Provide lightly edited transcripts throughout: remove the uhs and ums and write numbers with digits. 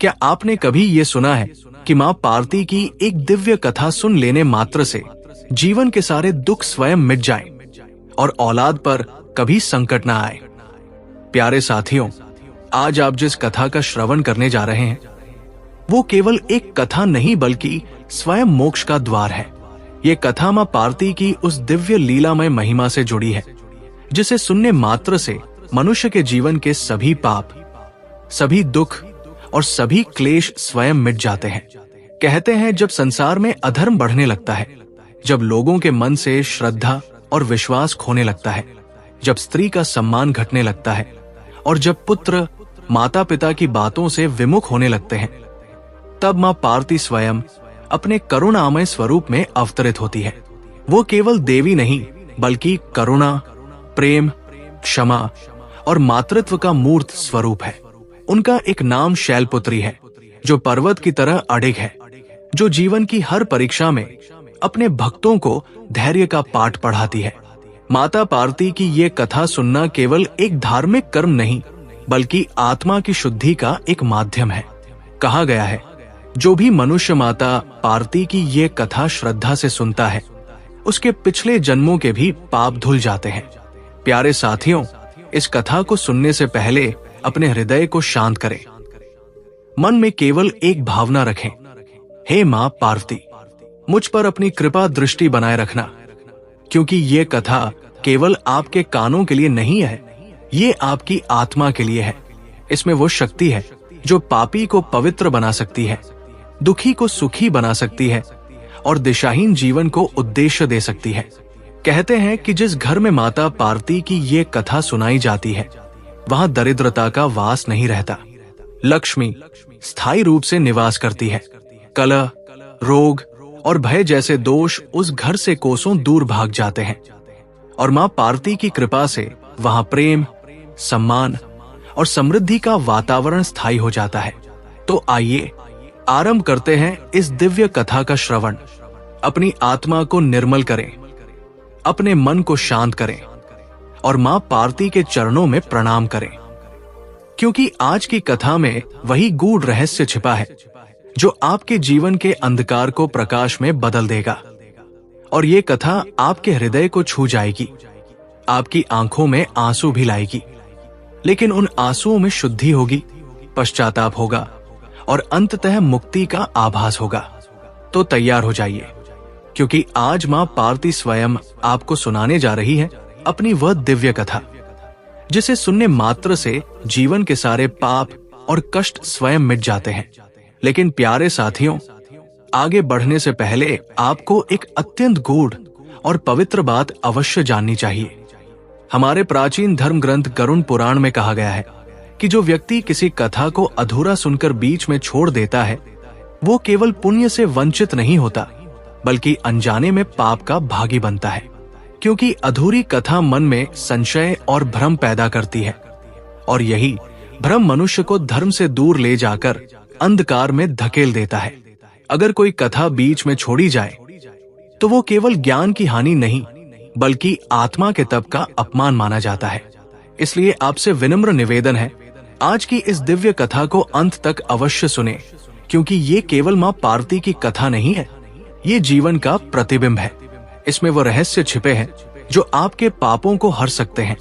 क्या आपने कभी ये सुना है कि माँ पार्वती की एक दिव्य कथा सुन लेने मात्र से जीवन के सारे दुख स्वयं मिट जाएं और औलाद पर कभी संकट ना आए? प्यारे साथियों, आज आप जिस कथा का श्रवण करने जा रहे हैं वो केवल एक कथा नहीं बल्कि स्वयं मोक्ष का द्वार है। ये कथा माँ पार्वती की उस दिव्य लीलामय महिमा से जुड़ी है जिसे सुनने मात्र से मनुष्य के जीवन के सभी पाप, सभी दुख और सभी क्लेश स्वयं मिट जाते हैं। कहते हैं जब संसार में अधर्म बढ़ने लगता है, जब लोगों के मन से श्रद्धा और विश्वास खोने लगता है, जब स्त्री का सम्मान घटने लगता है और जब पुत्र माता पिता की बातों से विमुख होने लगते हैं, तब माँ पार्वती स्वयं अपने करुणामय स्वरूप में अवतरित होती है। वो केवल देवी नहीं बल्कि करुणा, प्रेम, क्षमा और मातृत्व का मूर्त स्वरूप है। उनका एक नाम शैलपुत्री है, जो पर्वत की तरह अडिग है, जो जीवन की हर परीक्षा में अपने भक्तों को धैर्य का पाठ पढ़ाती है। माता पार्वती की ये कथा सुनना केवल एक धार्मिक कर्म नहीं बल्कि आत्मा की शुद्धि का एक माध्यम है। कहा गया है, जो भी मनुष्य माता पार्वती की ये कथा श्रद्धा से सुनता है उसके पिछले जन्मों के भी पाप धुल जाते हैं। प्यारे साथियों, इस कथा को सुनने से पहले अपने हृदय को शांत करें। मन में केवल एक भावना रखें, हे माँ पार्वती, मुझ पर अपनी कृपा दृष्टि बनाए रखना। क्योंकि ये कथा केवल आपके कानों के लिए नहीं है, ये आपकी आत्मा के लिए है। इसमें वो शक्ति है जो पापी को पवित्र बना सकती है, दुखी को सुखी बना सकती है और दिशाहीन जीवन को उद्देश्य दे सकती है। कहते हैं कि जिस घर में माता पार्वती की ये कथा सुनाई जाती है वहां दरिद्रता का वास नहीं रहता। लक्ष्मी स्थायी रूप से निवास करती है। कलह, रोग और भय जैसे दोष उस घर से कोसों दूर भाग जाते हैं और मां पार्वती की कृपा से वहां प्रेम, सम्मान और समृद्धि का वातावरण स्थायी हो जाता है। तो आइए आरंभ करते हैं इस दिव्य कथा का श्रवण। अपनी आत्मा को निर्मल करें, अपने मन को शांत करें और मां पार्वती के चरणों में प्रणाम करें। क्योंकि आज की कथा में वही गूढ़ रहस्य छिपा है जो आपके जीवन के अंधकार को प्रकाश में बदल देगा। और ये कथा आपके हृदय को छू जाएगी, आपकी आंखों में आंसू भी लाएगी। लेकिन उन आंसुओं में शुद्धि होगी, पश्चाताप होगा और अंततः मुक्ति का आभास होगा। तो तैयार हो जाइए, क्योंकि आज मां पार्वती स्वयं आपको सुनाने जा रही है अपनी वह दिव्य कथा जिसे सुनने मात्र से जीवन के सारे पाप और कष्ट स्वयं मिट जाते हैं। लेकिन प्यारे साथियों, आगे बढ़ने से पहले आपको एक अत्यंत गूढ़ और पवित्र बात अवश्य जाननी चाहिए। हमारे प्राचीन धर्म ग्रंथ गरुड़ पुराण में कहा गया है कि जो व्यक्ति किसी कथा को अधूरा सुनकर बीच में छोड़ देता है वो केवल पुण्य से वंचित नहीं होता बल्कि अनजाने में पाप का भागी बनता है। क्योंकि अधूरी कथा मन में संशय और भ्रम पैदा करती है और यही भ्रम मनुष्य को धर्म से दूर ले जाकर अंधकार में धकेल देता है। अगर कोई कथा बीच में छोड़ी जाए तो वो केवल ज्ञान की हानि नहीं बल्कि आत्मा के तप का अपमान माना जाता है। इसलिए आपसे विनम्र निवेदन है, आज की इस दिव्य कथा को अंत तक अवश्य सुने, क्योंकि ये केवल मां पार्वती की कथा नहीं है, ये जीवन का प्रतिबिंब है। इसमें वो रहस्य छिपे हैं जो आपके पापों को हर सकते हैं,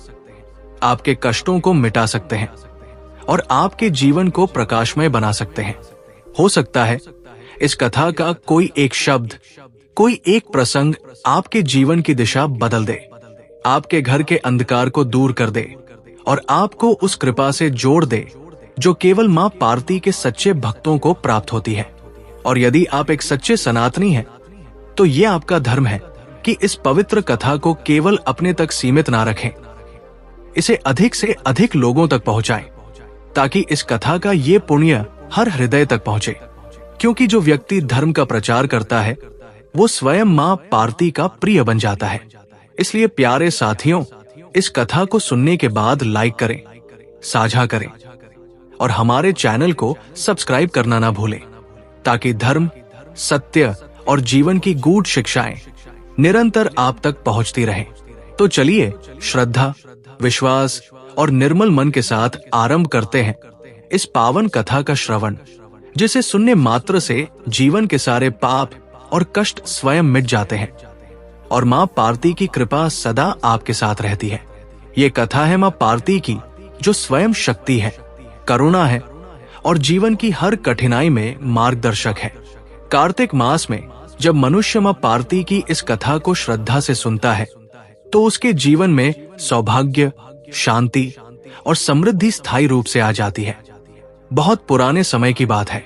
आपके कष्टों को मिटा सकते हैं और आपके जीवन को प्रकाशमय बना सकते हैं। हो सकता है इस कथा का कोई एक शब्द, कोई एक प्रसंग आपके जीवन की दिशा बदल दे, आपके घर के अंधकार को दूर कर दे और आपको उस कृपा से जोड़ दे जो केवल मां पार्वती के सच्चे भक्तों को प्राप्त होती है। और यदि आप एक सच्चे सनातनी हैं, तो ये आपका धर्म है कि इस पवित्र कथा को केवल अपने तक सीमित ना रखें, इसे अधिक से अधिक लोगों तक पहुंचाएं, ताकि इस कथा का ये पुण्य हर हृदय तक पहुंचे। क्योंकि जो व्यक्ति धर्म का प्रचार करता है वो स्वयं मां पार्वती का प्रिय बन जाता है। इसलिए प्यारे साथियों, इस कथा को सुनने के बाद लाइक करें, साझा करें और हमारे चैनल को सब्सक्राइब करना ना भूलें, ताकि धर्म, सत्य और जीवन की गूढ़ शिक्षाएं निरंतर आप तक पहुंचती रहें। तो चलिए श्रद्धा, विश्वास और निर्मल मन के साथ आरंभ करते हैं इस पावन कथा का श्रवण। जिसे सुनने मात्र से जीवन के सारे पाप और कष्ट स्वयं मिट जाते हैं और मां पार्वती की कृपा सदा आपके साथ रहती है। ये कथा है मां पार्वती की, जो स्वयं शक्ति है, करुणा है और जीवन की हर कठिनाई में मार्गदर्शक है। कार्तिक मास में जब मनुष्य मां पार्वती की इस कथा को श्रद्धा से सुनता है तो उसके जीवन में सौभाग्य, शांति और समृद्धि स्थायी रूप से आ जाती है। बहुत पुराने समय की बात है।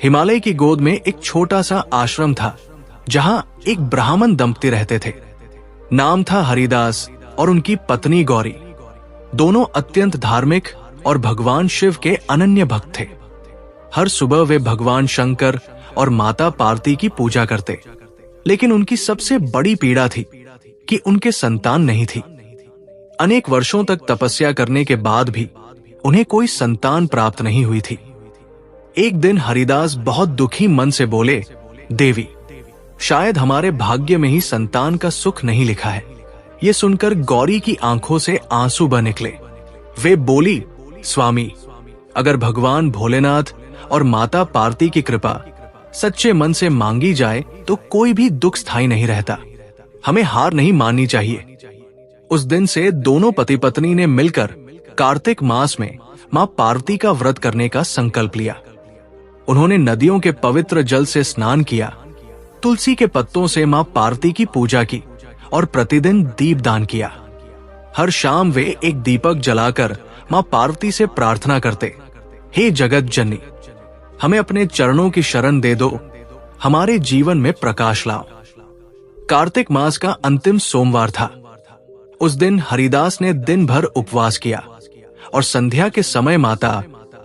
हिमालय की गोद में एक छोटा सा आश्रम था जहां एक ब्राह्मण दंपति रहते थे। नाम था हरिदास और उनकी पत्नी गौरी। दोनों अत्यंत धार्मिक और भगवान शिव के अनन्य भक्त थे। हर सुबह वे भगवान शंकर और माता पार्वती की पूजा करते, लेकिन उनकी सबसे बड़ी पीड़ा थी कि उनके संतान नहीं थी। अनेक वर्षों तक तपस्या करने के बाद भी उन्हें कोई संतान प्राप्त नहीं हुई थी। एक दिन हरिदास बहुत दुखी मन से बोले, देवी, शायद हमारे भाग्य में ही संतान का सुख नहीं लिखा है। ये सुनकर गौरी की आंखों से आंसू बह निकले। वे बोली, स्वामी, अगर भगवान भोलेनाथ और माता पार्वती की कृपा सच्चे मन से मांगी जाए तो कोई भी दुख स्थायी नहीं रहता। हमें हार नहीं माननी चाहिए। उस दिन से दोनों पति पत्नी ने मिलकर कार्तिक मास में मां पार्वती का व्रत करने का संकल्प लिया। उन्होंने नदियों के पवित्र जल से स्नान किया, तुलसी के पत्तों से मां पार्वती की पूजा की और प्रतिदिन दीपदान किया। हर शाम वे एक दीपक जलाकर मां पार्वती से प्रार्थना करते, हे जगत जननी, हमें अपने चरणों की शरण दे दो, हमारे जीवन में प्रकाश लाओ। कार्तिक मास का अंतिम सोमवार था। उस दिन हरिदास ने दिन भर उपवास किया और संध्या के समय माता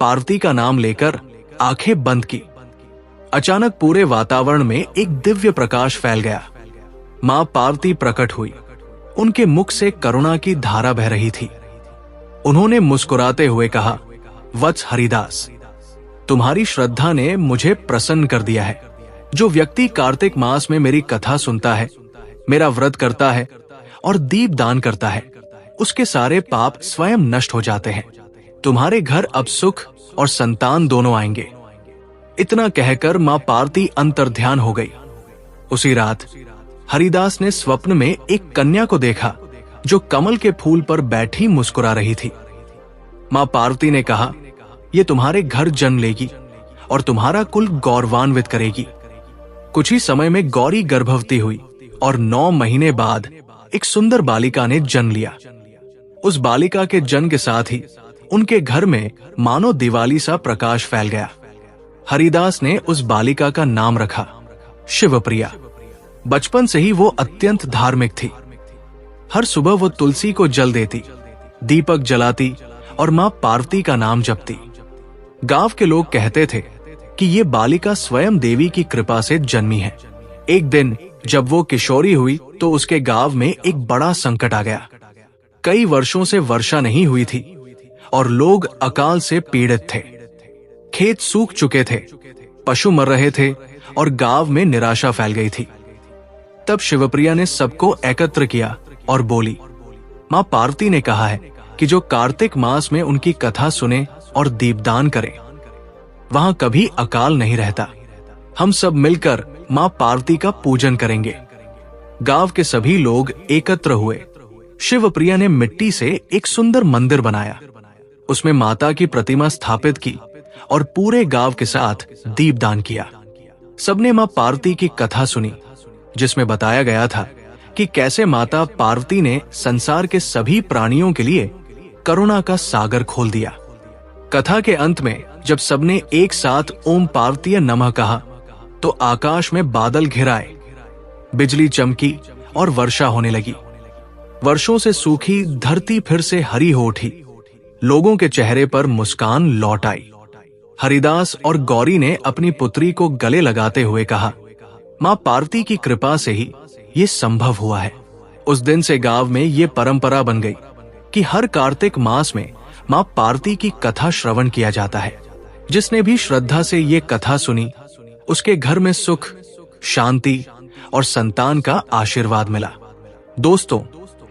पार्वती का नाम लेकर आंखें बंद की। अचानक पूरे वातावरण में एक दिव्य प्रकाश फैल गया। मां पार्वती प्रकट हुई। उनके मुख से करुणा की धारा बह रही थी। उन्होंने मुस्कुराते हुए कहा, वत्स हरिदास, तुम्हारी श्रद्धा ने मुझे प्रसन्न कर दिया है। जो व्यक्ति कार्तिक मास में मेरी कथा सुनता है, मेरा व्रत करता है और दीप दान करता है, उसके सारे पाप स्वयं नष्ट हो जाते हैं। तुम्हारे घर अब सुख और संतान दोनों आएंगे। इतना कहकर मां पार्वती अंतर्ध्यान हो गई। उसी रात हरिदास ने स्वप्न में एक कन्या को देखा जो कमल के फूल पर बैठी मुस्कुरा रही थी। मां पार्वती ने कहा, ये तुम्हारे घर जन्म लेगी और तुम्हारा कुल गौरवान्वित करेगी। कुछ ही समय में गौरी गर्भवती हुई और 9 महीने बाद एक सुंदर बालिका ने जन्म लिया। उस बालिका के जन्म के साथ ही उनके घर में मानो दिवाली सा प्रकाश फैल गया। हरिदास ने उस बालिका का नाम रखा शिवप्रिया। बचपन से ही वो अत्यंत धार्मिक थी। हर सुबह वो तुलसी को जल देती, दीपक जलाती और मां पार्वती का नाम जपती। गांव के लोग कहते थे कि ये बालिका स्वयं देवी की कृपा से जन्मी है। एक दिन जब वो किशोरी हुई तो उसके गांव में एक बड़ा संकट आ गया। कई वर्षों से वर्षा नहीं हुई थी और लोग अकाल से पीड़ित थे। खेत सूख चुके थे, पशु मर रहे थे और गांव में निराशा फैल गई थी। तब शिवप्रिया ने सबको एकत्र किया और बोली, मां पार्वती ने कहा है कि जो कार्तिक मास में उनकी कथा सुने और दीपदान करे, वहां कभी अकाल नहीं रहता। हम सब मिलकर मां पार्वती का पूजन करेंगे। गांव के सभी लोग एकत्र हुए। शिवप्रिया ने मिट्टी से एक सुंदर मंदिर बनाया, उसमें माता की प्रतिमा स्थापित की और पूरे गांव के साथ दीपदान किया। सबने मां पार्वती की कथा सुनी, जिसमें बताया गया था कि कैसे माता पार्वती ने संसार के सभी प्राणियों के लिए करुणा का सागर खोल दिया। कथा के अंत में जब सबने एक साथ ओम पार्वतीय नमः कहा तो आकाश में बादल घिर आए, बिजली चमकी और वर्षा होने लगी। वर्षों से सूखी धरती फिर से हरी हो उठी। लोगों के चेहरे पर मुस्कान लौट आई। हरिदास और गौरी ने अपनी पुत्री को गले लगाते हुए कहा, मां पार्वती की कृपा से ही ये संभव हुआ है। उस दिन से गांव में ये परंपरा बन गई कि हर कार्तिक मास में मां पार्वती की कथा श्रवण किया जाता है। जिसने भी श्रद्धा से ये कथा सुनी, उसके घर में सुख, शांति और संतान का आशीर्वाद मिला। दोस्तों,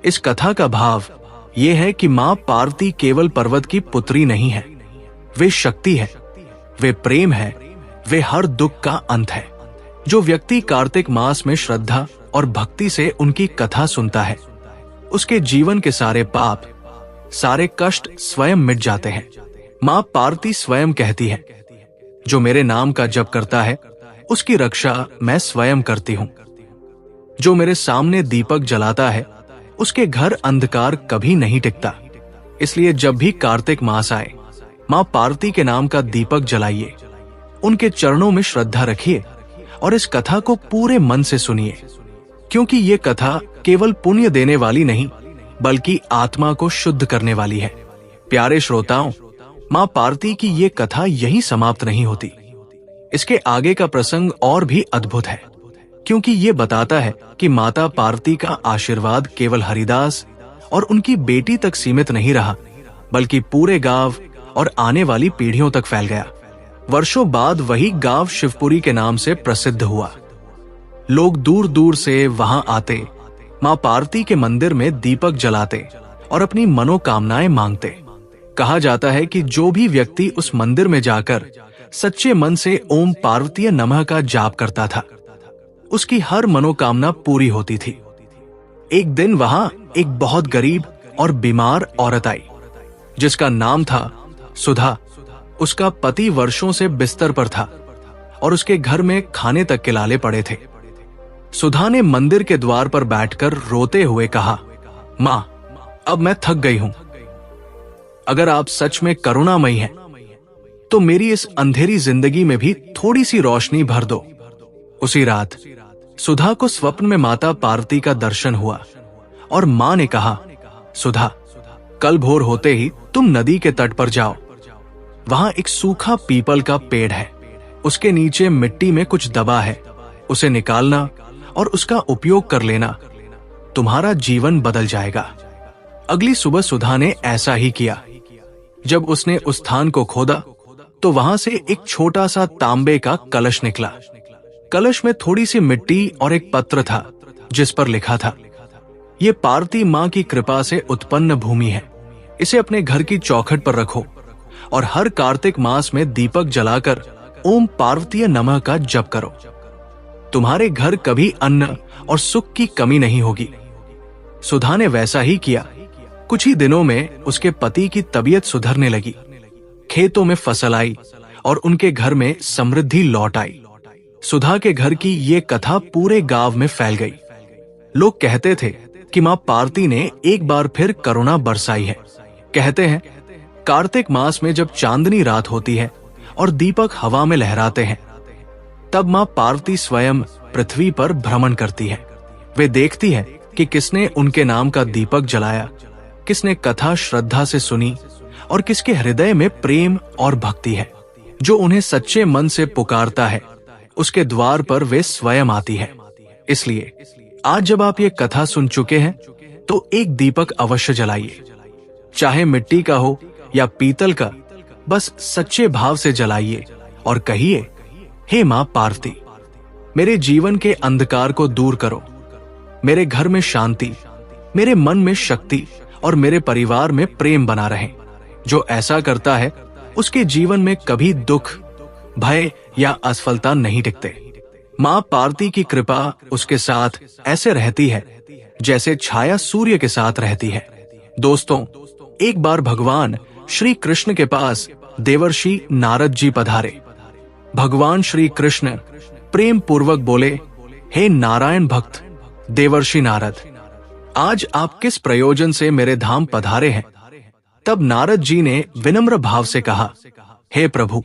इस कथा का भाव ये है कि मां पार्वती केवल पर्वत की पुत्री नहीं है, वे शक्ति है, वे प्रेम है वे हर दुख का अंत है। जो व्यक्ति कार्तिक मास में श्रद्धा और भक्ति से उनकी कथा सुनता है, उसके जीवन के सारे पाप, सारे कष्ट स्वयं मिट जाते हैं। मां पार्वती स्वयं कहती है, जो मेरे नाम का जप करता है उसकी रक्षा मैं स्वयं करती हूं। जो मेरे सामने दीपक जलाता है उसके घर अंधकार कभी नहीं टिकता। इसलिए जब भी कार्तिक मास आए, मां पार्वती के नाम का दीपक जलाइए, उनके चरणों में श्रद्धा रखिए और इस कथा को पूरे मन से सुनिए, क्योंकि ये कथा केवल पुण्य देने वाली नहीं बल्कि आत्मा को शुद्ध करने वाली है। प्यारे श्रोताओं, मां पार्वती की ये कथा यहीं समाप्त नहीं होती। इसके आगे का प्रसंग और भी अद्भुत है, क्योंकि ये बताता है कि माता पार्वती का आशीर्वाद केवल हरिदास और उनकी बेटी तक सीमित नहीं रहा, बल्कि पूरे गांव और आने वाली पीढ़ियों तक फैल गया। वर्षों बाद वही गांव शिवपुरी के नाम से प्रसिद्ध हुआ। लोग दूर दूर से वहां आते, मां पार्वती के मंदिर में दीपक जलाते और अपनी मनोकामनाएं मांगते। कहा जाता है कि जो भी व्यक्ति उस मंदिर में जाकर सच्चे मन से ओम पार्वतीय नमः का जाप करता था, उसकी हर मनोकामना पूरी होती थी। एक दिन वहां एक बहुत गरीब और बीमार औरत आई, जिसका नाम था सुधा। उसका पति वर्षों से बिस्तर पर था और उसके घर में खाने तक के लाले पड़े थे। सुधा ने मंदिर के द्वार पर बैठकर रोते हुए कहा, मां, अब मैं थक गई हूं। अगर आप सच में करुणामयी हैं, तो मेरी इस अंधेरी जिंदगी में भी थोड़ी सी रोशनी भर दो। उसी रात सुधा को स्वप्न में माता पार्वती का दर्शन हुआ और मां ने कहा, सुधा, कल भोर होते ही तुम नदी के तट पर जाओ। वहां एक सूखा पीपल का पेड़ है, उसके नीचे मिट्टी में कुछ दबा है, उसे निकालना और उसका उपयोग कर लेना, तुम्हारा जीवन बदल जाएगा। अगली सुबह सुधा ने ऐसा ही किया। जब उसने उस स्थान को खोदा तो वहां से एक छोटा सा तांबे का कलश निकला। कलश में थोड़ी सी मिट्टी और एक पत्र था, जिस पर लिखा था, ये पार्वती मां की कृपा से उत्पन्न भूमि है, इसे अपने घर की चौखट पर रखो और हर कार्तिक मास में दीपक जलाकर ओम पार्वतीय नमः का जप करो। तुम्हारे घर कभी अन्न और सुख की कमी नहीं होगी। सुधा ने वैसा ही किया। कुछ ही दिनों में उसके पति की तबीयत सुधरने लगी। खेतों में फसल आई और उनके घर में समृद्धि लौट आई। सुधा के घर की ये कथा पूरे गांव में फैल गई। लोग कहते थे कि मां पार्वती ने एक बार फिर करुणा बरसाई है। कहते हैं, कार्तिक मास में जब चांदनी रात होती है और दीपक हवा में लहराते हैं, तब मां पार्वती स्वयं पृथ्वी पर भ्रमण करती है। वे देखती है कि किसने उनके नाम का दीपक जलाया, किसने कथा श्रद्धा से सुनी और किसके हृदय में प्रेम और भक्ति है। जो उन्हें सच्चे मन से पुकारता है, उसके द्वार पर वे स्वयं आती है। इसलिए आज जब आप ये कथा सुन चुके हैं, तो एक दीपक अवश्य जलाइए, चाहे मिट्टी का हो या पीतल का, बस सच्चे भाव से जलाइए और कहिए, हे मां पार्वती, मेरे जीवन के अंधकार को दूर करो, मेरे घर में शांति, मेरे मन में शक्ति और मेरे परिवार में प्रेम बना रहे। जो ऐसा करता है उसके जीवन में कभी दुख, भय या असफलता नहीं टिकते। मां पार्वती की कृपा उसके साथ ऐसे रहती है जैसे छाया सूर्य के साथ रहती है। दोस्तों, एक बार भगवान श्री कृष्ण के पास देवर्षि नारद जी पधारे। भगवान श्री कृष्ण प्रेम पूर्वक बोले, हे नारायण भक्त देवर्षि नारद, आज आप किस प्रयोजन से मेरे धाम पधारे हैं? तब नारद जी ने विनम्र भाव से कहा, हे प्रभु,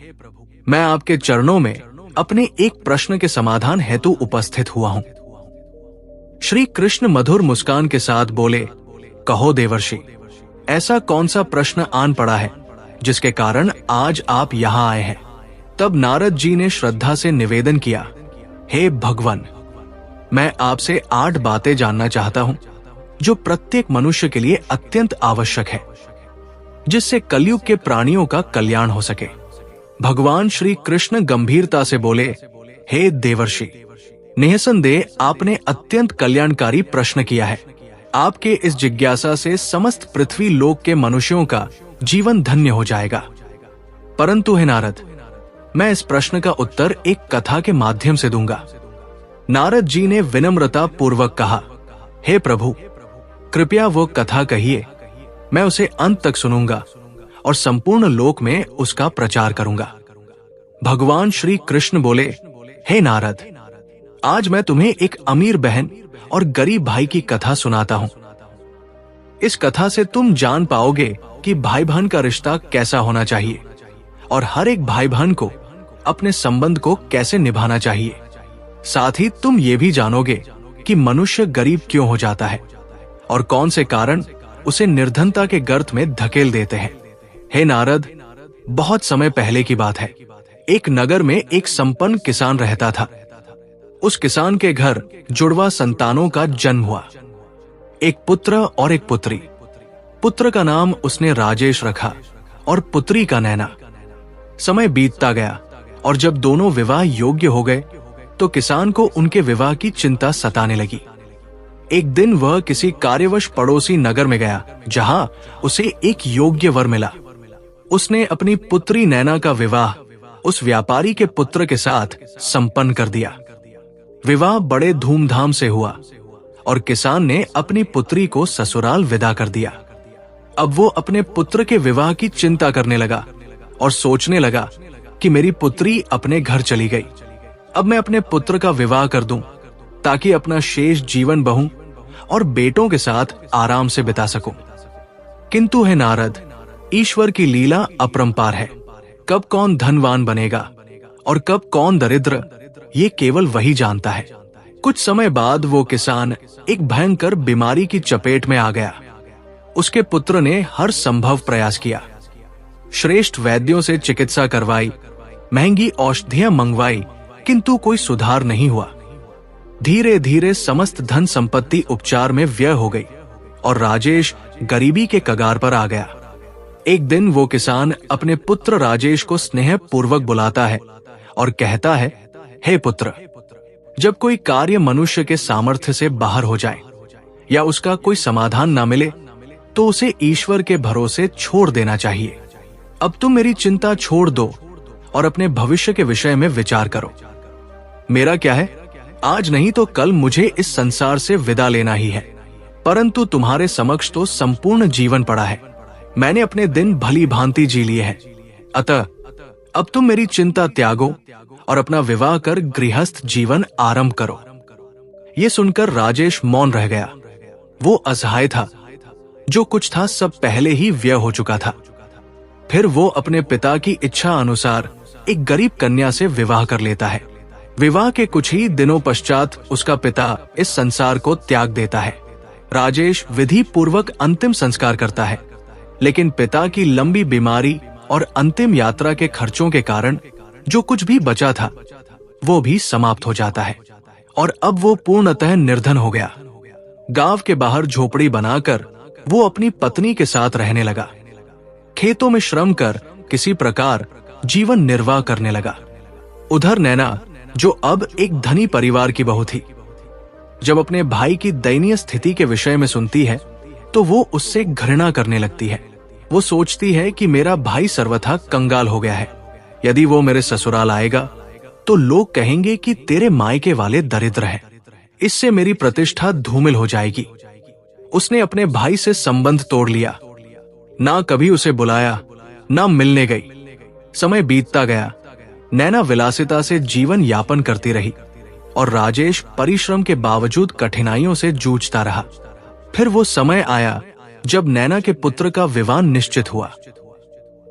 मैं आपके चरणों में अपने एक प्रश्न के समाधान हेतु उपस्थित हुआ हूं। श्री कृष्ण मधुर मुस्कान के साथ बोले, कहो देवर्षि, ऐसा कौन सा प्रश्न आन पड़ा है जिसके कारण आज आप यहाँ आए हैं? तब नारद जी ने श्रद्धा से निवेदन किया, हे भगवान, मैं आपसे 8 बातें जानना चाहता हूं जो प्रत्येक मनुष्य के लिए अत्यंत आवश्यक है, जिससे कलयुग के प्राणियों का कल्याण हो सके। भगवान श्री कृष्ण गंभीरता से बोले, हे देवर्षि, निःसंदेह आपने अत्यंत कल्याणकारी प्रश्न किया है। आपके इस जिज्ञासा से समस्त पृथ्वी लोक के मनुष्यों का जीवन धन्य हो जाएगा। परंतु हे नारद, मैं इस प्रश्न का उत्तर एक कथा के माध्यम से दूंगा। नारद जी ने विनम्रता पूर्वक कहा, हे प्रभु, कृपया वो कथा कहिए, मैं उसे अंत तक सुनूंगा और संपूर्ण लोक में उसका प्रचार करूंगा। भगवान श्री कृष्ण बोले, हे नारद, आज मैं तुम्हें एक अमीर बहन और गरीब भाई की कथा सुनाता हूं। इस कथा से तुम जान पाओगे कि भाई बहन का रिश्ता कैसा होना चाहिए और हर एक भाई बहन को अपने संबंध को कैसे निभाना चाहिए। साथ ही तुम ये भी जानोगे कि मनुष्य गरीब क्यों हो जाता है और कौन से कारण उसे निर्धनता के गर्त में धकेल देते हैं। हे नारद, बहुत समय पहले की बात है। एक नगर में एक संपन्न किसान रहता था। उस किसान के घर जुड़वा संतानों का जन्म हुआ, एक पुत्र और एक पुत्री। पुत्र का नाम उसने राजेश रखा और पुत्री का नैना। समय बीतता गया और जब दोनों विवाह योग्य हो गए तो किसान को उनके विवाह की चिंता सताने लगी। एक दिन वह किसी कार्यवश पड़ोसी नगर में गया जहां उसे एक योग्य वर मिला। उसने अपनी पुत्री नैना का विवाह उस व्यापारी के पुत्र के साथ संपन्न कर दिया। विवाह बड़े धूमधाम से हुआ और किसान ने अपनी पुत्री को ससुराल विदा कर दिया। अब वो अपने पुत्र के विवाह की चिंता करने लगा और सोचने लगा कि मेरी पुत्री अपने घर चली गई, अब मैं अपने पुत्र का विवाह कर दूं ताकि अपना शेष जीवन बहू और बेटों के साथ आराम से बिता सकूं। किंतु हे नारद, ईश्वर की लीला अपरंपार है। कब कौन धनवान बनेगा और कब कौन दरिद्र, ये केवल वही जानता है। कुछ समय बाद वो किसान एक भयंकर बीमारी की चपेट में आ गया। उसके पुत्र ने हर संभव प्रयास किया, श्रेष्ठ वैद्यों से चिकित्सा करवाई, महंगी औषधियां मंगवाई, किंतु कोई सुधार नहीं हुआ। धीरे धीरे समस्त धन संपत्ति उपचार में व्यय हो गई और राजेश गरीबी के कगार पर आ गया। एक दिन वो किसान अपने पुत्र राजेश को स्नेह पूर्वक बुलाता है और कहता है, हे पुत्र, जब कोई कार्य मनुष्य के सामर्थ्य से बाहर हो जाए या उसका कोई समाधान ना मिले तो उसे ईश्वर के भरोसे छोड़ देना चाहिए। अब तुम मेरी चिंता छोड़ दो और अपने भविष्य के विषय में विचार करो। मेरा क्या है, आज नहीं तो कल मुझे इस संसार से विदा लेना ही है, परंतु तुम्हारे समक्ष तो संपूर्ण जीवन पड़ा है। मैंने अपने दिन भली भांति जी लिए हैं, अतः अब तुम मेरी चिंता त्यागो और अपना विवाह कर गृहस्थ जीवन आरंभ करो। ये सुनकर राजेश मौन रह गया। वो असहाय था, जो कुछ था सब पहले ही व्यय हो चुका था। फिर वो अपने पिता की इच्छा अनुसार एक गरीब कन्या से विवाह कर लेता है। विवाह के कुछ ही दिनों पश्चात उसका पिता इस संसार को त्याग देता है। राजेश विधि पूर्वक अंतिम संस्कार करता है, लेकिन पिता की लंबी बीमारी और अंतिम यात्रा के खर्चों के कारण जो कुछ भी बचा था वो भी समाप्त हो जाता है और अब वो पूर्णतः निर्धन हो गया। गांव के बाहर झोपड़ी बनाकर वो अपनी पत्नी के साथ रहने लगा। खेतों में श्रम कर किसी प्रकार जीवन निर्वाह करने लगा। उधर नैना, जो अब एक धनी परिवार की बहू थी, जब अपने भाई की दयनीय स्थिति के विषय में सुनती है तो वो उससे घृणा करने लगती है। वो सोचती है कि मेरा भाई सर्वथा कंगाल हो गया है। यदि वो मेरे ससुराल आएगा तो लोग कहेंगे कि तेरे मायके वाले दरिद्र हैं। इससे मेरी प्रतिष्ठा धूमिल हो जाएगी। उसने अपने भाई से संबंध तोड़ लिया, ना कभी उसे बुलाया, ना मिलने गई। समय बीतता गया। नैना विलासिता से जीवन यापन करती रही और राजेश परिश्रम के बावजूद कठिनाइयों से जूझता रहा। फिर वो समय आया जब नैना के पुत्र का विवाह निश्चित हुआ,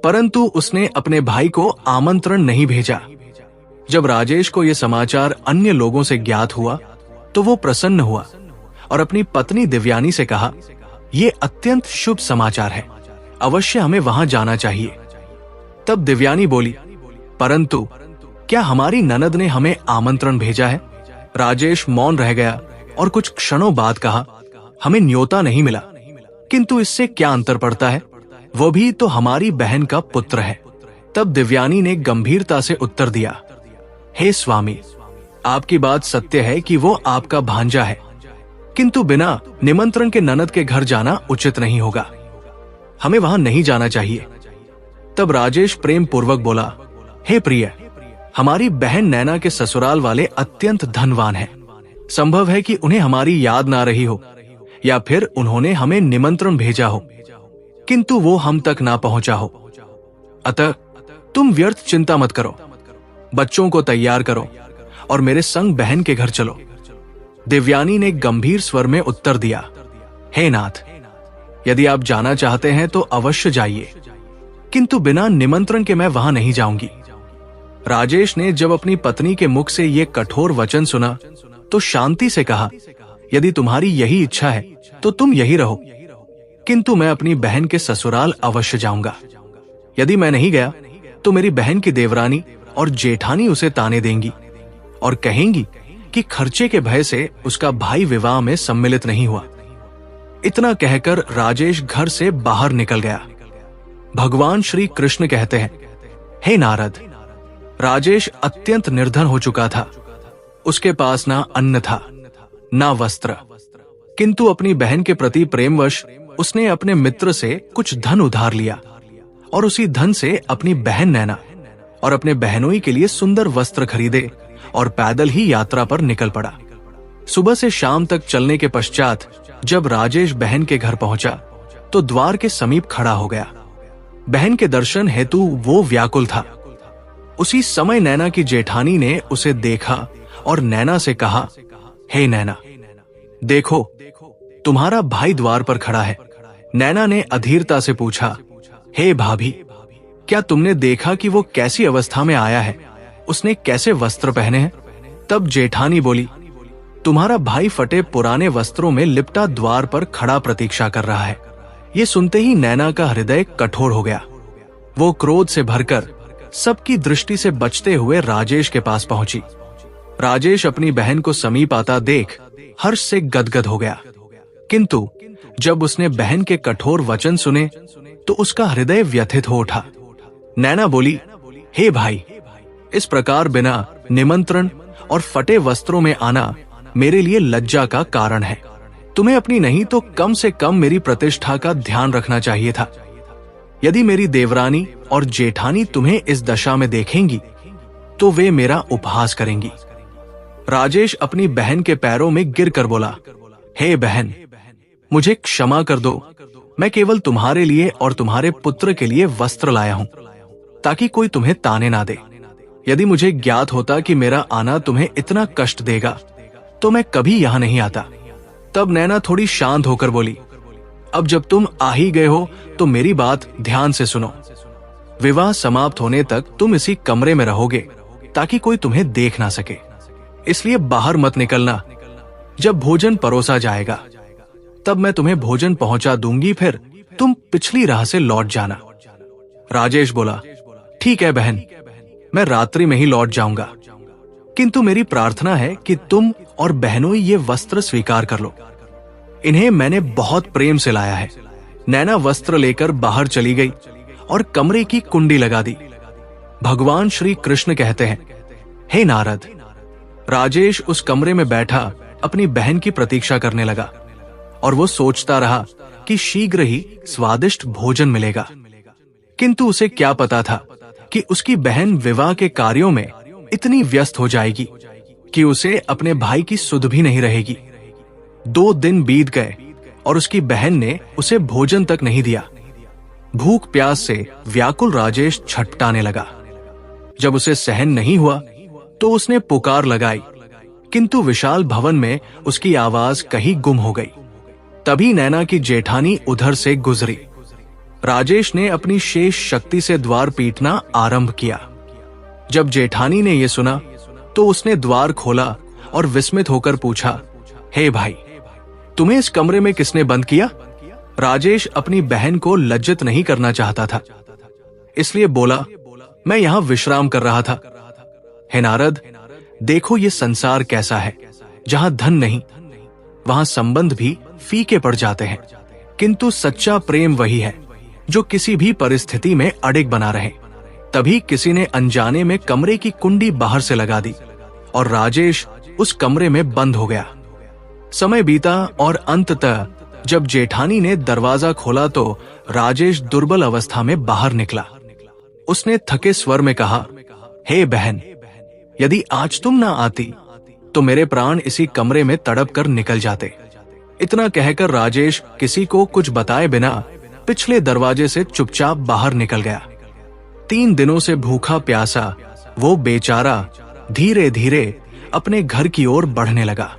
परंतु उसने अपने भाई को आमंत्रण नहीं भेजा। जब राजेश को यह समाचार अन्य लोगों से ज्ञात हुआ तो वो प्रसन्न हुआ और अपनी पत्नी दिव्यानी से कहा, ये अत्यंत शुभ समाचार है, अवश्य हमें वहां जाना चाहिए। तब दिव्यानी बोली, परंतु क्या हमारी ननद ने हमें आमंत्रण भेजा है? राजेश मौन रह गया और कुछ क्षणों बाद कहा, हमें न्योता नहीं मिला, किंतु इससे क्या अंतर पड़ता है, वो भी तो हमारी बहन का पुत्र है। तब दिव्यानी ने गंभीरता से उत्तर दिया, हे स्वामी, आपकी बात सत्य है कि वो आपका भांजा है, किंतु बिना निमंत्रण के ननद के घर जाना उचित नहीं होगा। हमें वहां नहीं जाना चाहिए। तब राजेश प्रेम पूर्वक बोला, हे प्रिय, हमारी बहन नैना के ससुराल वाले अत्यंत धनवान हैं। संभव है कि उन्हें हमारी याद ना रही हो, या फिर उन्होंने हमें निमंत्रण भेजा हो, किंतु वो हम तक ना पहुंचा हो। अतः तुम व्यर्थ चिंता मत करो, बच्चों को तैयार करो और मेरे संग बहन के घर चलो। देवयानी ने गंभीर स्वर में उत्तर दिया, हे नाथ, यदि आप जाना चाहते हैं तो अवश्य जाइए, किंतु बिना निमंत्रण के मैं वहां नहीं जाऊंगी। राजेश ने जब अपनी पत्नी के मुख से ये कठोर वचन सुना तो शांति से कहा, यदि तुम्हारी यही इच्छा है तो तुम यही रहो, किंतु मैं अपनी बहन के ससुराल अवश्य जाऊंगा। यदि मैं नहीं गया तो मेरी बहन की देवरानी और जेठानी उसे ताने देंगी और कहेंगी कि खर्चे के भय से उसका भाई विवाह में सम्मिलित नहीं हुआ। इतना कहकर राजेश घर से बाहर निकल गया। भगवान श्री कृष्ण कहते हैं, हे नारद, राजेश अत्यंत निर्धन हो चुका था। उसके पास ना अन्न था, ना वस्त्र, किंतु अपनी बहन के प्रति प्रेमवश उसने अपने मित्र से कुछ धन उधार लिया और उसी धन से अपनी बहन नैना और अपने बहनोई के लिए सुंदर वस्त्र खरीदे और पैदल ही यात्रा पर निकल पड़ा। सुबह से शाम तक चलने के पश्चात जब राजेश बहन के घर पहुंचा तो द्वार के समीप खड़ा हो गया। बहन के दर्शन हेतु वो व्याकुल था। उसी समय नैना की जेठानी ने उसे देखा और नैना से कहा, हे नैना, देखो तुम्हारा भाई द्वार पर खड़ा है। नैना ने अधीरता से पूछा, हे भाभी, क्या तुमने देखा कि वो कैसी अवस्था में आया है? उसने कैसे वस्त्र पहने हैं? तब जेठानी बोली, तुम्हारा भाई फटे पुराने वस्त्रों में लिपटा द्वार पर खड़ा प्रतीक्षा कर रहा है। ये सुनते ही नैना का हृदय कठोर हो गया। वो क्रोध से भरकर सबकी दृष्टि से बचते हुए राजेश के पास पहुंची। राजेश अपनी बहन को समीप आता देख हर्ष से गदगद हो गया, किंतु जब उसने बहन के कठोर वचन सुने तो उसका हृदय व्यथित हो उठा। नैना बोली, हे भाई, इस प्रकार बिना निमंत्रण और फटे वस्त्रों में आना मेरे लिए लज्जा का कारण है। तुम्हें अपनी नहीं तो कम से कम मेरी प्रतिष्ठा का ध्यान रखना चाहिए था। यदि मेरी देवरानी और जेठानी तुम्हें इस दशा में देखेंगी तो वे मेरा उपहास करेंगी। राजेश अपनी बहन के पैरों में गिरकर बोला, हे बहन, मुझे क्षमा कर दो। मैं केवल तुम्हारे लिए और तुम्हारे पुत्र के लिए वस्त्र लाया हूं, ताकि कोई तुम्हें ताने ना दे। यदि मुझे ज्ञात होता कि मेरा आना तुम्हें इतना कष्ट देगा तो मैं कभी यहां नहीं आता। तब नैना थोड़ी शांत होकर बोली, अब जब तुम आ ही गए हो तो मेरी बात ध्यान से सुनो। विवाह समाप्त होने तक तुम इसी कमरे में रहोगे ताकि कोई तुम्हें देख ना सके, इसलिए बाहर मत निकलना। जब भोजन परोसा जाएगा तब मैं तुम्हें भोजन पहुंचा दूंगी, फिर तुम पिछली राह से लौट जाना। राजेश बोला, ठीक है बहन, मैं रात्रि में ही लौट जाऊंगा, किंतु मेरी प्रार्थना है कि तुम और बहनोई ये वस्त्र स्वीकार कर लो। इन्हें मैंने बहुत प्रेम से लाया है। नैना वस्त्र लेकर बाहर चली गई और कमरे की कुंडी लगा दी। भगवान श्री कृष्ण कहते हैं, हे नारद, राजेश उस कमरे में बैठा अपनी बहन की प्रतीक्षा करने लगा और वो सोचता रहा कि शीघ्र ही स्वादिष्ट भोजन मिलेगा, किंतु उसे क्या पता था कि उसकी बहन विवाह के कार्यों में इतनी व्यस्त हो जाएगी कि उसे अपने भाई की सुध भी नहीं रहेगी। 2 दिन बीत गए और उसकी बहन ने उसे भोजन तक नहीं दिया। भूख प्यास से व्याकुल राजेश छटपटाने लगा। जब उसे सहन नहीं हुआ तो उसने पुकार लगाई, किंतु विशाल भवन में उसकी आवाज कहीं गुम हो गई। तभी नैना की जेठानी उधर से गुजरी। राजेश ने अपनी शेष शक्ति से द्वार पीटना आरंभ किया। जब जेठानी ने यह सुना तो उसने द्वार खोला और विस्मित होकर पूछा, हे भाई, तुम्हें इस कमरे में किसने बंद किया? राजेश अपनी बहन को लज्जित नहीं करना चाहता था, इसलिए बोला, मैं यहां विश्राम कर रहा था। हे नारद, देखो ये संसार कैसा है। जहां धन नहीं वहां संबंध भी फीके पड़ जाते हैं, किंतु सच्चा प्रेम वही है जो किसी भी परिस्थिति में अडिग बना रहे। तभी किसी ने अनजाने में कमरे की कुंडी बाहर से लगा दी और राजेश उस कमरे में बंद हो गया। समय बीता और अंततः जब जेठानी ने दरवाजा खोला तो राजेश दुर्बल अवस्था में बाहर निकला। उसने थके स्वर में कहा, हे बहन, यदि आज तुम ना आती तो मेरे प्राण इसी कमरे में तड़प कर निकल जाते। इतना कहकर राजेश किसी को कुछ बताए बिना पिछले दरवाजे से चुपचाप बाहर निकल गया। 3 दिनों से भूखा प्यासा वो बेचारा धीरे धीरे अपने घर की ओर बढ़ने लगा।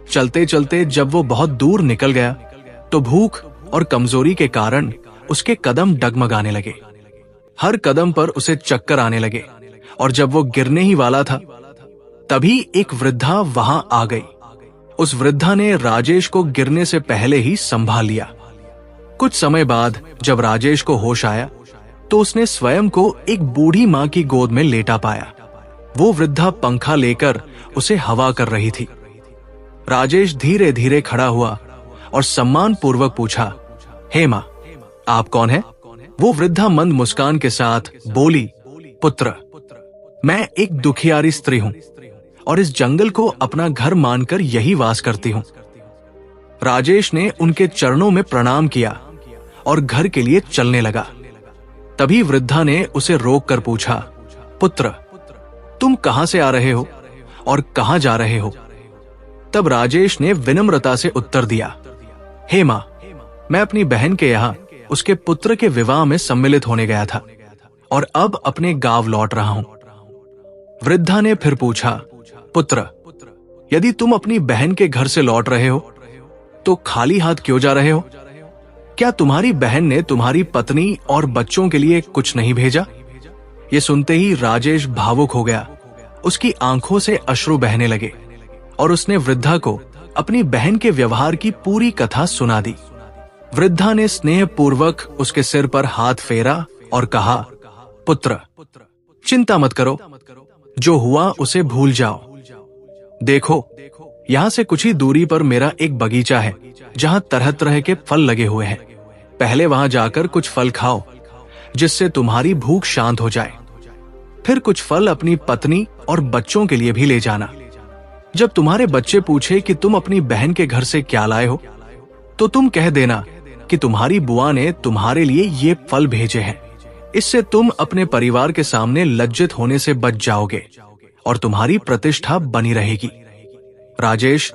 चलते चलते जब वो बहुत दूर निकल गया तो भूख और कमजोरी के कारण उसके कदम डगमगाने लगे। हर कदम पर उसे चक्कर आने लगे और जब वो गिरने ही वाला था तभी एक वृद्धा वहां आ गई। उस वृद्धा ने राजेश को गिरने से पहले ही संभाल लिया। कुछ समय बाद जब राजेश को होश आया तो उसने स्वयं को एक बूढ़ी मां की गोद में लेटा पाया। वो वृद्धा पंखा लेकर उसे हवा कर रही थी। राजेश धीरे धीरे खड़ा हुआ और सम्मान पूर्वक पूछा, हे मां, आप कौन है? वो वृद्धा मंद मुस्कान के साथ बोली, पुत्र, मैं एक दुखियारी स्त्री हूं और इस जंगल को अपना घर मानकर यही वास करती हूं। राजेश ने उनके चरणों में प्रणाम किया और घर के लिए चलने लगा। तभी वृद्धा ने उसे रोक कर पूछा, पुत्र, तुम कहां से आ रहे हो और कहां जा रहे हो? तब राजेश ने विनम्रता से उत्तर दिया, हे मां, मैं अपनी बहन के यहाँ उसके पुत्र के विवाह में सम्मिलित होने गया था और अब अपने गांव लौट रहा हूं। वृद्धा ने फिर पूछा, पुत्र, यदि तुम अपनी बहन के घर से लौट रहे हो तो खाली हाथ क्यों जा रहे हो? क्या तुम्हारी बहन ने तुम्हारी पत्नी और बच्चों के लिए कुछ नहीं भेजा? ये सुनते ही राजेश भावुक हो गया। उसकी आंखों से अश्रु बहने लगे और उसने वृद्धा को अपनी बहन के व्यवहार की पूरी कथा सुना दी। वृद्धा ने स्नेह पूर्वक उसके सिर पर हाथ फेरा और कहा, पुत्र, चिंता मत करो, जो हुआ उसे भूल जाओ। देखो, यहाँ से कुछ ही दूरी पर मेरा एक बगीचा है जहाँ तरह तरह के फल लगे हुए हैं। पहले वहां जाकर कुछ फल खाओ जिससे तुम्हारी भूख शांत हो जाए। फिर कुछ फल अपनी पत्नी और बच्चों के लिए भी ले जाना। जब तुम्हारे बच्चे पूछे कि तुम अपनी बहन के घर से क्या लाए हो तो तुम कह देना कि तुम्हारी बुआ ने तुम्हारे लिए ये फल भेजे हैं। इससे तुम अपने परिवार के सामने लज्जित होने से बच जाओगे और तुम्हारी प्रतिष्ठा बनी रहेगी। राजेश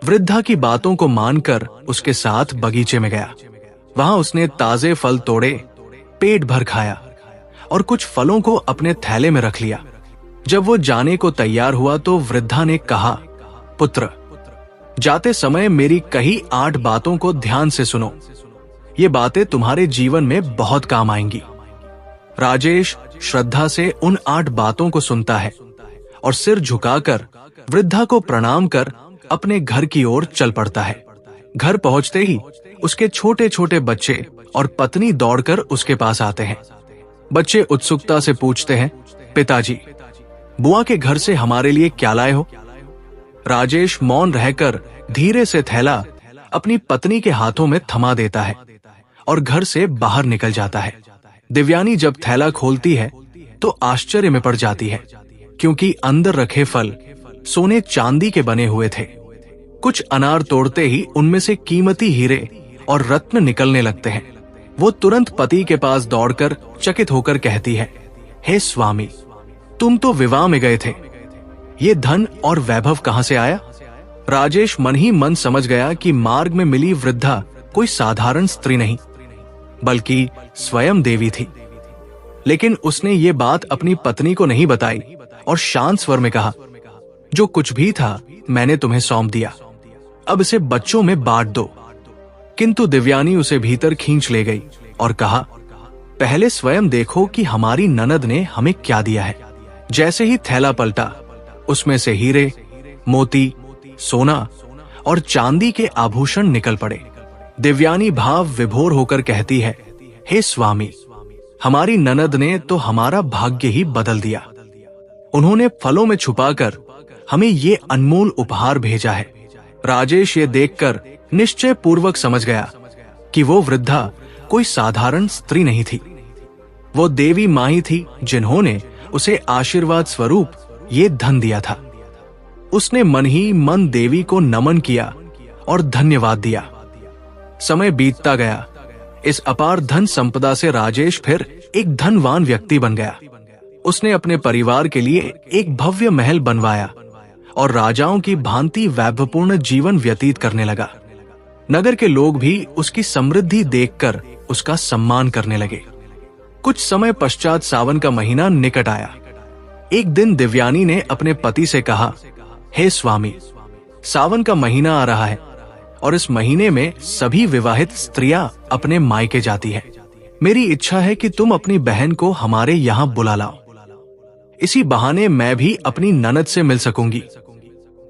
वृद्धा की बातों को मानकर उसके साथ बगीचे में गया। वहां उसने ताजे फल तोड़े, पेट भर खाया और कुछ फलों को अपने थैले में रख लिया। जब वो जाने को तैयार हुआ तो वृद्धा ने कहा, पुत्र, जाते समय मेरी कही 8 बातों को ध्यान से सुनो। ये बातें तुम्हारे जीवन में बहुत काम आएंगी। राजेश श्रद्धा से उन 8 बातों को सुनता है और सिर झुकाकर वृद्धा को प्रणाम कर अपने घर की ओर चल पड़ता है। घर पहुंचते ही उसके छोटे छोटे बच्चे और पत्नी दौड़कर उसके पास आते हैं। बच्चे उत्सुकता से पूछते हैं, पिताजी, बुआ के घर से हमारे लिए क्या लाए हो? राजेश मौन रहकर धीरे से थैला अपनी पत्नी के हाथों में थमा देता है और घर से बाहर निकल जाता है। दिव्यानी जब थैला खोलती है तो आश्चर्य में पड़ जाती है, क्योंकि अंदर रखे फल सोने चांदी के बने हुए थे। कुछ अनार तोड़ते ही उनमें से कीमती हीरे और रत्न निकलने लगते हैं। वो तुरंत पति के पास दौड़कर चकित होकर कहती है, हे स्वामी, तुम तो विवाह में गए थे, ये धन और वैभव कहां से आया? राजेश मन ही मन समझ गया कि मार्ग में मिली वृद्धा कोई साधारण स्त्री नहीं बल्कि स्वयं देवी थी। लेकिन उसने ये बात अपनी पत्नी को नहीं बताई और शांत स्वर में कहा, जो कुछ भी था मैंने तुम्हें सौंप दिया, अब इसे बच्चों में बांट दो। किंतु दिव्यानी उसे भीतर खींच ले गई और कहा, पहले स्वयं देखो कि हमारी ननद ने हमें क्या दिया है। जैसे ही थैला पलटा, उसमें से हीरे, मोती, सोना और चांदी के आभूषण निकल पड़े। दिव्यानी भाव विभोर होकर कहती है, हे स्वामी, हमारी ननद ने तो हमारा भाग्य ही बदल दिया। उन्होंने फलों में छुपाकर हमें ये अनमोल उपहार भेजा है। राजेश ये देखकर निश्चय पूर्वक समझ गया कि वो वृद्धा कोई साधारण स्त्री नहीं थी। वो देवी माँ ही थी जिन्होंने उसे आशीर्वाद स्वरूप ये धन दिया था। उसने मन ही मन देवी को नमन किया और धन्यवाद दिया। समय बीतता गया। इस अपार धन संपदा से राजेश फिर एक धनवान व्यक्ति बन गया। उसने अपने परिवार के लिए एक भव्य महल बनवाया और राजाओं की भांति वैभवपूर्ण जीवन व्यतीत करने लगा। नगर के लोग भी उसकी समृद्धि देखकर उसका सम्मान करने लगे। कुछ समय पश्चात सावन का महीना निकट आया। एक दिन दिव्यानी ने अपने पति से कहा, हे स्वामी, सावन का महीना आ रहा है और इस महीने में सभी विवाहित स्त्रियां अपने मायके जाती है। मेरी इच्छा है कि तुम अपनी बहन को हमारे यहाँ बुला लाओ। इसी बहाने मैं भी अपनी ननद से मिल सकूंगी।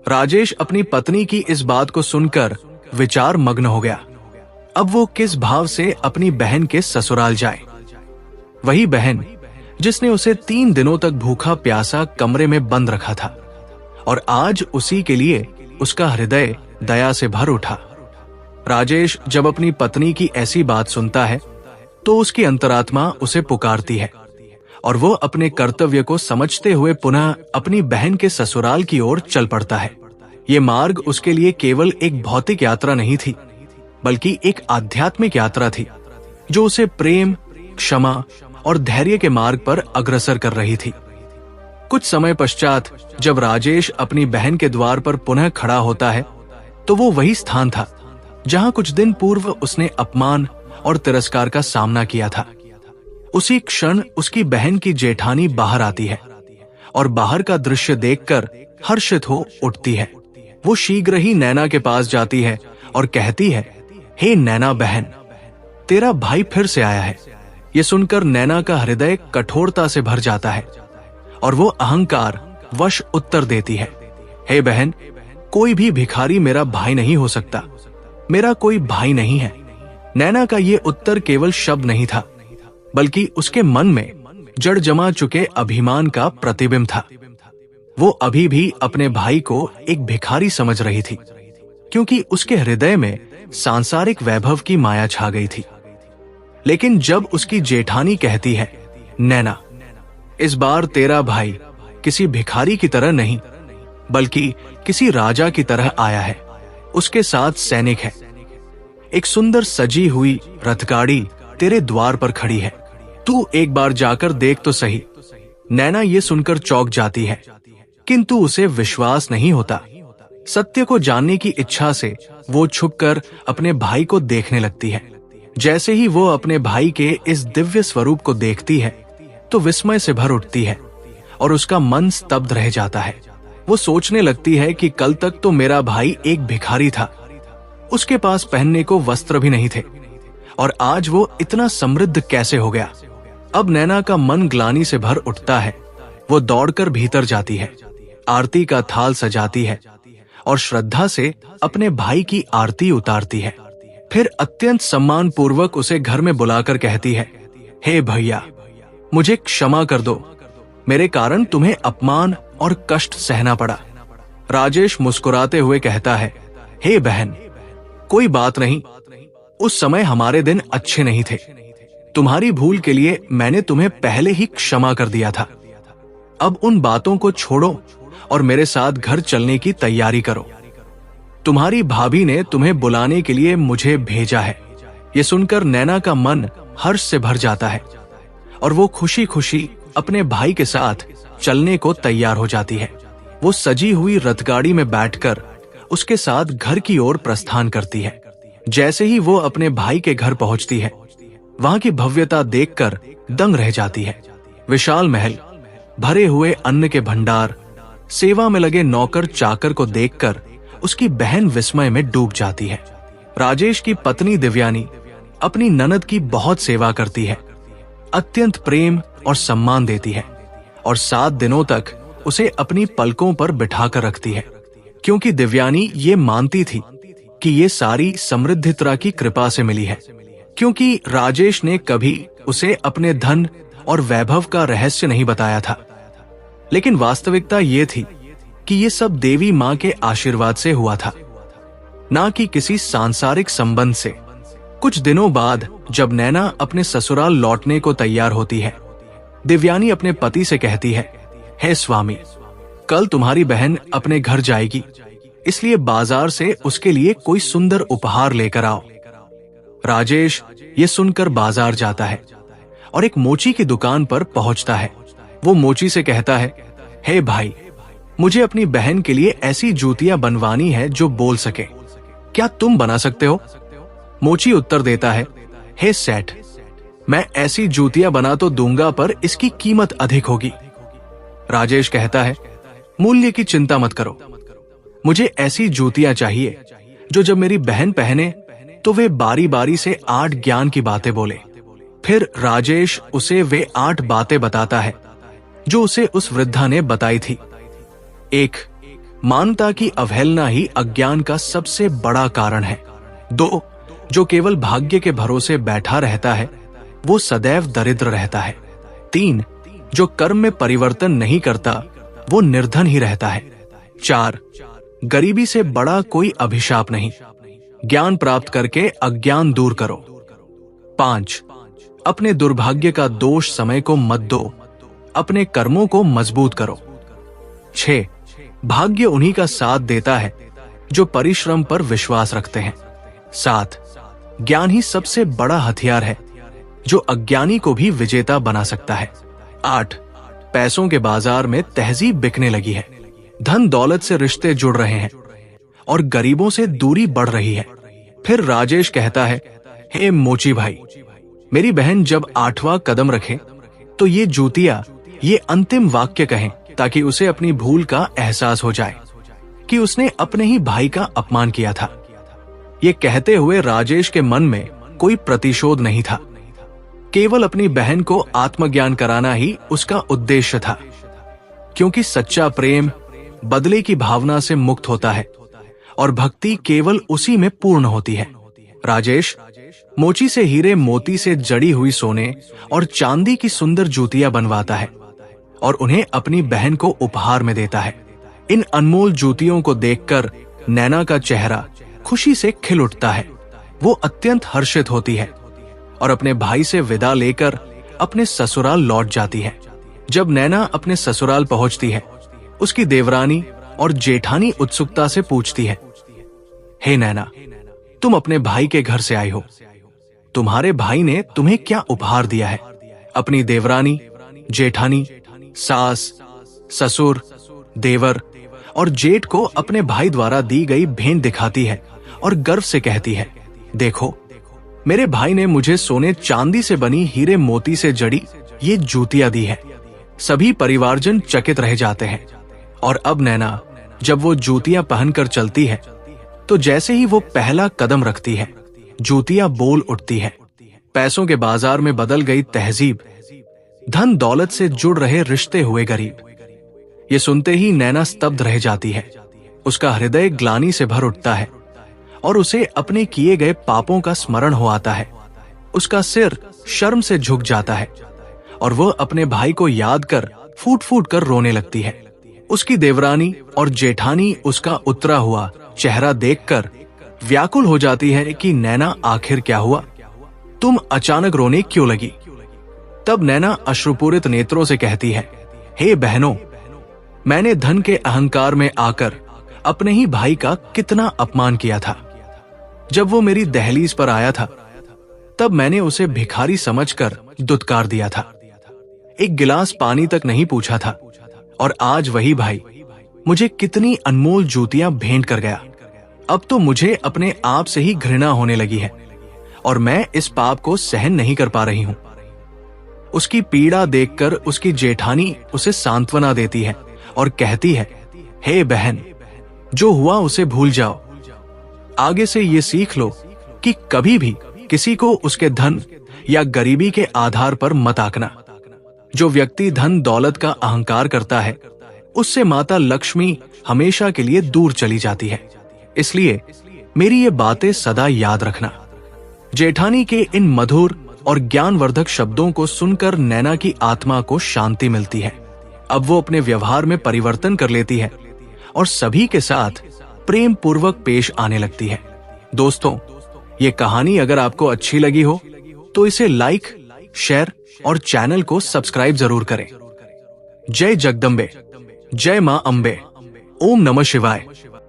राजेश अपनी पत्नी की इस बात को सुनकर विचार मग्न हो गया। अब वो किस भाव से अपनी बहन के ससुराल जाए। वही बहन जिसने उसे 3 दिनों तक भूखा प्यासा कमरे में बंद रखा था और आज उसी के लिए उसका हृदय दया से भर उठा। राजेश जब अपनी पत्नी की ऐसी बात सुनता है तो उसकी अंतरात्मा उसे पुकारती है और वो अपने कर्तव्य को समझते हुए पुनः अपनी बहन के ससुराल की ओर चल पड़ता है। ये मार्ग उसके लिए केवल एक भौतिक यात्रा नहीं थी, बल्कि एक आध्यात्मिक यात्रा थी जो उसे प्रेम, क्षमा और धैर्य के मार्ग पर अग्रसर कर रही थी। कुछ समय पश्चात जब राजेश अपनी बहन के द्वार पर पुनः खड़ा होता है तो वो वही स्थान था जहां कुछ दिन पूर्व उसने अपमान और तिरस्कार का सामना किया था। उसी क्षण उसकी बहन की जेठानी बाहर आती है और बाहर का दृश्य देखकर हर्षित हो उठती है। वो शीघ्र ही नैना के पास जाती है और कहती है, हे नैना बहन, तेरा भाई फिर से आया है। ये सुनकर नैना का हृदय कठोरता से भर जाता है और वो अहंकार वश उत्तर देती है, हे बहन, कोई भी भिखारी मेरा भाई नहीं हो सकता। मेरा कोई भाई नहीं है। नैना का ये उत्तर केवल शब्द नहीं था, बल्कि उसके मन में जड़ जमा चुके अभिमान का प्रतिबिंब था। वो अभी भी अपने भाई को एक भिखारी समझ रही थी, क्योंकि उसके हृदय में सांसारिक वैभव की माया छा गई थी। लेकिन जब उसकी जेठानी कहती है, नैना, इस बार तेरा भाई किसी भिखारी की तरह नहीं, बल्कि किसी राजा की तरह आया है। उसके साथ सैनिक है। एक सुंदर सजी हुई रथगाड़ी तेरे द्वार पर खड़ी है। तू एक बार जाकर देख तो सही। नैना ये सुनकर चौंक जाती है, किंतु उसे विश्वास नहीं होता। सत्य को जानने की इच्छा से वो छुपकर अपने भाई को देखने लगती है। जैसे ही वो अपने भाई के इस दिव्य स्वरूप को देखती है तो विस्मय से भर उठती है और उसका मन स्तब्ध रह जाता है। वो सोचने लगती है कि कल तक तो मेरा भाई एक भिखारी था, उसके पास पहनने को वस्त्र भी नहीं थे, और आज वो इतना समृद्ध कैसे हो गया। अब नैना का मन ग्लानि से भर उठता है। वो दौड़कर भीतर जाती है, आरती का थाल सजाती है और श्रद्धा से अपने भाई की आरती उतारती है। फिर अत्यंत सम्मान पूर्वक उसे घर में बुलाकर कहती है, हे भैया, मुझे क्षमा कर दो, मेरे कारण तुम्हें अपमान और कष्ट सहना पड़ा। राजेश मुस्कुराते हुए कहता है, हे बहन, कोई बात नहीं, उस समय हमारे दिन अच्छे नहीं थे। तुम्हारी भूल के लिए मैंने तुम्हें पहले ही क्षमा कर दिया था। अब उन बातों को छोड़ो और मेरे साथ घर चलने की तैयारी करो। तुम्हारी भाभी ने तुम्हें बुलाने के लिए मुझे भेजा है। ये सुनकर नैना का मन हर्ष से भर जाता है और वो खुशी खुशी अपने भाई के साथ चलने को तैयार हो जाती है। वो सजी हुई रथगाड़ी में बैठकर उसके साथ घर की ओर प्रस्थान करती है। जैसे ही वो अपने भाई के घर पहुंचती है, वहां की भव्यता देखकर दंग रह जाती है। विशाल महल, भरे हुए अन्न के भंडार, सेवा में लगे नौकर चाकर को देखकर उसकी बहन विस्मय में डूब जाती है। राजेश की पत्नी दिव्यानी अपनी ननद की बहुत सेवा करती है, अत्यंत प्रेम और सम्मान देती है और 7 दिनों तक उसे अपनी पलकों पर बिठाकर रखती है, क्योंकि दिव्यानी ये मानती थी कि ये सारी समृद्धिता की कृपा से मिली है, क्योंकि राजेश ने कभी उसे अपने धन और वैभव का रहस्य नहीं बताया था। लेकिन वास्तविकता ये थी कि ये सब देवी माँ के आशीर्वाद से हुआ था, ना कि किसी सांसारिक संबंध से। कुछ दिनों बाद जब नैना अपने ससुराल लौटने को तैयार होती है, दिव्यानी अपने पति से कहती है, हे स्वामी, कल तुम्हारी बहन अपने घर जाएगी, इसलिए बाजार से उसके लिए कोई सुंदर उपहार लेकर आओ। राजेश ये सुनकर बाजार जाता है और एक मोची की दुकान पर पहुंचता है। वो मोची से कहता है, हे भाई, मुझे अपनी बहन के लिए ऐसी जूतियां बनवानी है जो बोल सके, क्या तुम बना सकते हो? मोची उत्तर देता है, हे सेठ, मैं ऐसी जूतियां बना तो दूंगा पर इसकी कीमत अधिक होगी। राजेश कहता है, मूल्य की चिंता मत करो, मुझे ऐसी जूतियां चाहिए जो जब मेरी बहन पहने तो वे बारी बारी से 8 ज्ञान की बातें बोले। फिर राजेश उसे वे 8 बातें बताता है जो उसे उस वृद्धा ने बताई थी। 1. मानता की अवहेलना ही अज्ञान का सबसे बड़ा कारण है। 2. जो केवल भाग्य के भरोसे बैठा रहता है वो सदैव दरिद्र रहता है। 3. जो कर्म में परिवर्तन नहीं करता वो निर्धन ही रहता है। 4. गरीबी से बड़ा कोई अभिशाप नहीं, ज्ञान प्राप्त करके अज्ञान दूर करो। 5. अपने दुर्भाग्य का दोष समय को मत दो, अपने कर्मों को मजबूत करो। 6. भाग्य उन्हीं का साथ देता है जो परिश्रम पर विश्वास रखते हैं। 7. ज्ञान ही सबसे बड़ा हथियार है जो अज्ञानी को भी विजेता बना सकता है। 8. पैसों के बाजार में तहजीब बिकने लगी है, धन दौलत से रिश्ते जुड़ रहे हैं और गरीबों से दूरी बढ़ रही है। फिर राजेश कहता है, हे मोची भाई, मेरी बहन जब 8वां कदम रखे तो ये जूतियां ये अंतिम वाक्य कहें ताकि उसे अपनी भूल का एहसास हो जाए कि उसने अपने ही भाई का अपमान किया था। ये कहते हुए राजेश के मन में कोई प्रतिशोध नहीं था, केवल अपनी बहन को आत्मज्ञान कराना ही उसका उद्देश्य था, क्योंकि सच्चा प्रेम बदले की भावना से मुक्त होता है और भक्ति केवल उसी में पूर्ण होती है। राजेश मोची से हीरे मोती से जड़ी हुई सोने और चांदी की सुंदर जूतियां बनवाता है और उन्हें अपनी बहन को उपहार में देता है। इन अनमोल जूतियों को देखकर नैना का चेहरा खुशी से खिल उठता है। वो अत्यंत हर्षित होती है और अपने भाई से विदा लेकर अपने ससुराल लौट जाती है। जब नैना अपने ससुराल पहुंचती है, उसकी देवरानी और जेठानी उत्सुकता से पूछती है, हे नैना, तुम अपने भाई के घर से आई हो, तुम्हारे भाई ने तुम्हें क्या उपहार दिया है? अपनी देवरानी, जेठानी, सास, ससुर, देवर और जेठ को अपने भाई द्वारा दी गई भेंट दिखाती है और गर्व से कहती है, देखो, मेरे भाई ने मुझे सोने चांदी से बनी हीरे मोती से जड़ी ये जूतियां दी है। सभी परिवारजन चकित रह जाते हैं और अब नैना जब वो जूतियां पहनकर चलती है तो जैसे ही वो पहला कदम रखती है, जूतियां बोल उठती है। पैसों के बाजार में बदल गई तहजीब, धन दौलत से जुड़ रहे रिश्ते हुए गरीब। ये सुनते ही नैना स्तब्ध रह जाती है। उसका हृदय ग्लानि से भर उठता है और उसे अपने किए गए पापों का स्मरण हो आता है। उसका सिर शर्म से झुक जाता है और वह अपने भाई को याद कर फूट फूट कर रोने लगती है। उसकी देवरानी और जेठानी उसका उतरा हुआ चेहरा देखकर व्याकुल हो जाती है कि नैना, आखिर क्या हुआ? तुम अचानक रोने क्यों लगी? तब नैना अश्रुपूरित नेत्रों से कहती है, हे बहनों, मैंने धन के अहंकार में आकर अपने ही भाई का कितना अपमान किया था। जब वो मेरी दहलीज पर आया था तब मैंने उसे भिखारी समझकर दुत्कार दिया था, एक गिलास पानी तक नहीं पूछा था और आज वही भाई मुझे कितनी अनमोल जूतियां भेंट कर गया। अब तो मुझे अपने आप से ही घृणा होने लगी है और मैं इस पाप को सहन नहीं कर पा रही हूं। उसकी पीड़ा देखकर उसकी जेठानी उसे सांत्वना देती है और कहती है, हे बहन, जो हुआ उसे भूल जाओ। आगे से ये सीख लो कि कभी भी किसी को उसके धन या गरीबी के आधार पर मत आंकना। जो व्यक्ति धन दौलत का अहंकार करता है उससे माता लक्ष्मी हमेशा के लिए दूर चली जाती है। इसलिए मेरी ये बातें सदा याद रखना। जेठानी के इन मधुर और ज्ञानवर्धक शब्दों को सुनकर नैना की आत्मा को शांति मिलती है। अब वो अपने व्यवहार में परिवर्तन कर लेती है और सभी के साथ प्रेम पूर्वक पेश आने लगती है। दोस्तों, ये कहानी अगर आपको अच्छी लगी हो तो इसे लाइक, शेयर और चैनल को सब्सक्राइब जरूर करें। जय जगदम्बे, जय मां अंबे, ओम नमः शिवाय।